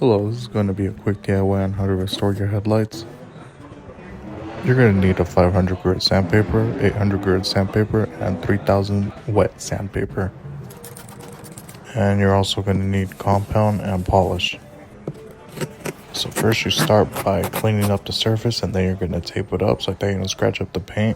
Hello, this is going to be a quick DIY on how to restore your headlights. You're going to need a 500 grit sandpaper, 800 grit sandpaper, and 3000 wet sandpaper. And you're also going to need compound and polish. So first you start by cleaning up the surface, and then you're going to tape it up so that you don't scratch up the paint.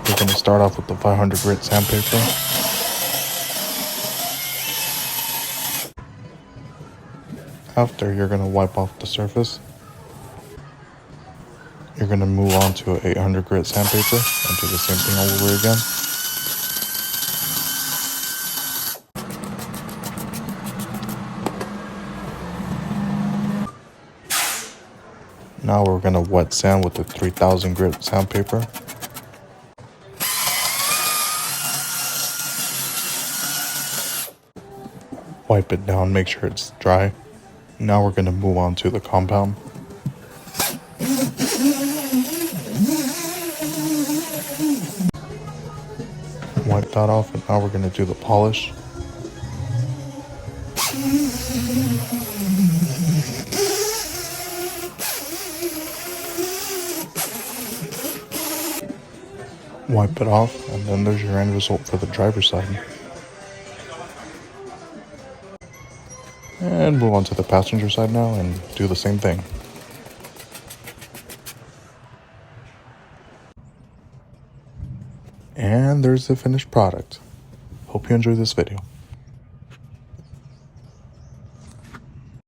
You're going to start off with the 500 grit sandpaper. After, you're going to wipe off the surface. You're going to move on to an 800 grit sandpaper and do the same thing all over again. Now we're going to wet sand with the 3000 grit sandpaper. Wipe it down, make sure it's dry. Now we're going to move on to the compound. Wipe that off, and now we're going to do the polish. Wipe it off, and then there's your end result for the driver's side. And move on to the passenger side now and do the same thing. And there's the finished product. Hope you enjoyed this video.